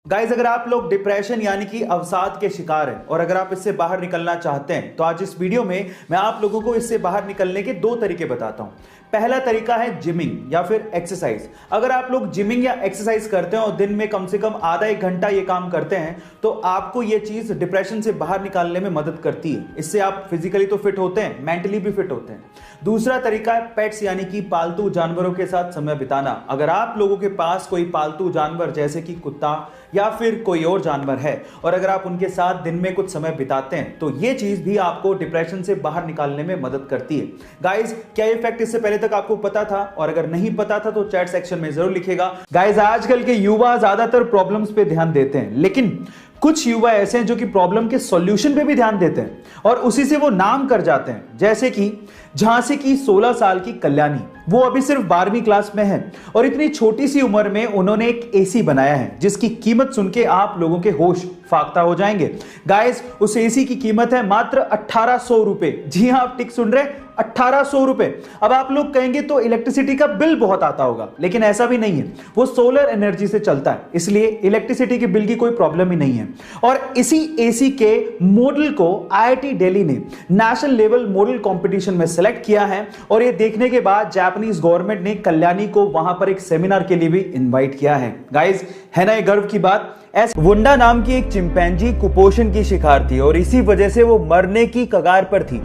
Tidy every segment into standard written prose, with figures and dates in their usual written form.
Guys, अगर आप लोग डिप्रेशन यानी कि अवसाद के शिकार हैं और अगर आप इससे बाहर निकलना चाहते हैं तो आज इस वीडियो में मैं आप लोगों को इससे बाहर निकलने के दो तरीके बताता हूं। पहला तरीका है जिमिंग या फिर एक्सरसाइज। अगर आप लोग जिमिंग या एक्सरसाइज करते हैं और दिन में कम से कम आधा एक घंटा ये काम करते हैं तो आपको ये चीज डिप्रेशन से बाहर निकालने में मदद करती है। इससे आप फिजिकली तो फिट होते हैं, मेंटली भी फिट होते हैं। दूसरा तरीका है पेट्स यानी कि पालतू जानवरों के साथ समय बिताना। अगर आप लोगों के पास कोई पालतू जानवर जैसे कि कुत्ता या फिर कोई और जानवर है और अगर आप उनके साथ दिन में कुछ समय बिताते हैं तो ये चीज भी आपको डिप्रेशन से बाहर निकालने में मदद करती है। गाइस, क्या ये फैक्ट इससे पहले तक आपको पता था? और अगर नहीं पता था तो चैट सेक्शन में जरूर लिखेगा। गाइस, आजकल के युवा ज्यादातर प्रॉब्लम्स पे ध्यान देते हैं, लेकिन कुछ युवा ऐसे हैं जो कि प्रॉब्लम के सॉल्यूशन पे भी ध्यान देते हैं और उसी से वो नाम कर जाते हैं। जैसे कि झांसी की 16 साल की कल्याणी, वो अभी सिर्फ 12वीं क्लास में है और इतनी छोटी सी उम्र में उन्होंने एक एसी बनाया है जिसकी कीमत सुन के आप लोगों के होश फाख्ता हो जाएंगे। गाइस, उस एसी की कीमत है मात्र 1800 रुपए। जी हां, आप ठीक सुन रहे, 1800 रुपए। अब आप लोग कहेंगे तो इलेक्ट्रिसिटी का बिल बहुत आता होगा, लेकिन ऐसा भी नहीं है। वो सोलर एनर्जी से चलता है, इसलिए इलेक्ट्रिसिटी के बिल की कोई प्रॉब्लम ही नहीं है। और इसी एसी के मॉडल को आईआईटी दिल्ली ने नेशनल लेवल मॉडल कंपटीशन में सेलेक्ट किया है और ये देखने के बाद जापानीज गवर्नमेंट ने कल्याणी को वहां पर एक सेमिनार के लिए भी इनवाइट किया है। गाइस, है ना ये गर्व की बात? वुंडा नाम की एक चिंपैंजी कुपोषण की शिकार थी और इसी वजह से वो मरने की कगार पर थी।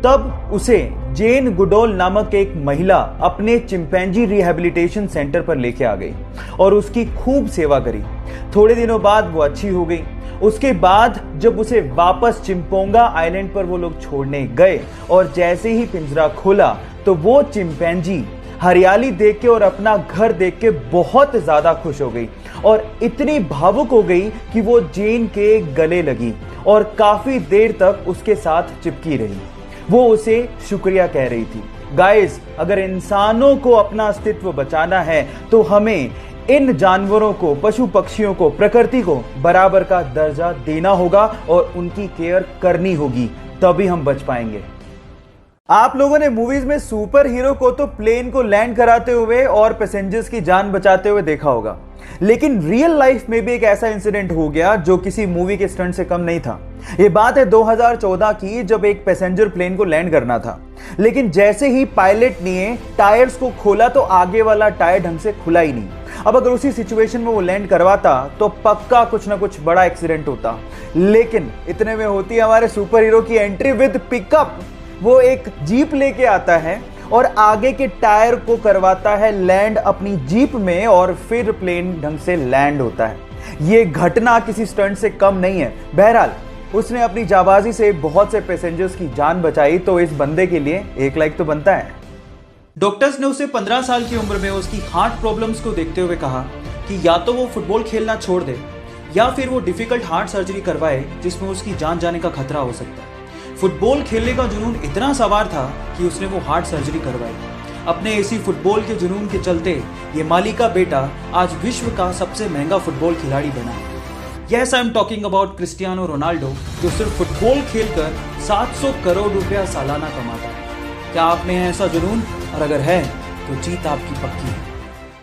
तब उसे जेन गुडोल नामक एक महिला अपने चिंपैंजी रिहैबिलिटेशन सेंटर पर लेके आ गई और उसकी खूब सेवा करी। थोड़े दिनों बाद वो अच्छी हो गई। उसके बाद जब उसे वापस चिंपोंगा आइलैंड पर वो लोग छोड़ने गए और जैसे ही पिंजरा खोला तो वो चिंपैंजी हरियाली देख के और अपना घर देख के बहुत ज्यादा खुश हो गई और इतनी भावुक हो गई कि वो जेन के गले लगी और काफी देर तक उसके साथ चिपकी रही। वो उसे शुक्रिया कह रही थी। गाइस, अगर इंसानों को अपना अस्तित्व बचाना है तो हमें इन जानवरों को, पशु पक्षियों को, प्रकृति को बराबर का दर्जा देना होगा और उनकी केयर करनी होगी, तभी हम बच पाएंगे। आप लोगों ने मूवीज में सुपर हीरो को तो प्लेन को लैंड कराते हुए और पैसेंजर्स की जान बचाते हुए देखा होगा, लेकिन रियल लाइफ में भी एक ऐसा इंसिडेंट हो गया जो किसी मूवी के स्टंट से कम नहीं था। ये बात है 2014 की, जब एक पैसेंजर प्लेन को लैंड करना था, लेकिन जैसे ही पायलट ने टायर्स को खोला तो आगे वाला टायर ढंग से खुला ही नहीं। अब अगर उसी सिचुएशन में वो लैंड करवाता तो पक्का कुछ ना कुछ बड़ा एक्सीडेंट होता, लेकिन इतने में होती है हमारे सुपर हीरो की एंट्री विद पिकअप। वो एक जीप लेके आता है और आगे के टायर को करवाता है लैंड अपनी जीप में और फिर प्लेन ढंग से लैंड होता है। ये घटना किसी स्टंट से कम नहीं है। बहरहाल, उसने अपनी जाबाजी से बहुत से पैसेंजर्स की जान बचाई, तो इस बंदे के लिए एक लाइक तो बनता है। डॉक्टर्स ने उसे 15 साल की उम्र में उसकी हार्ट प्रॉब्लम्स को देखते हुए कहा कि या तो वो फुटबॉल खेलना छोड़ दे या फिर वो डिफिकल्ट हार्ट सर्जरी करवाए जिसमें उसकी जान जाने का खतरा हो सकता है। फुटबॉल खेलने का जुनून इतना सवार था कि उसने वो हार्ट सर्जरी करवाई। अपने इसी फुटबॉल के जुनून के चलते ये माली का बेटा आज विश्व का सबसे महंगा फुटबॉल खिलाड़ी बना है। Yes, I am talking about Cristiano Ronaldo, जो सिर्फ फुटबॉल खेलकर 700 करोड़ रुपया सालाना कमाता है। क्या आप में है ऐसा जुनून? और अगर है तो जीत आपकी पक्की है।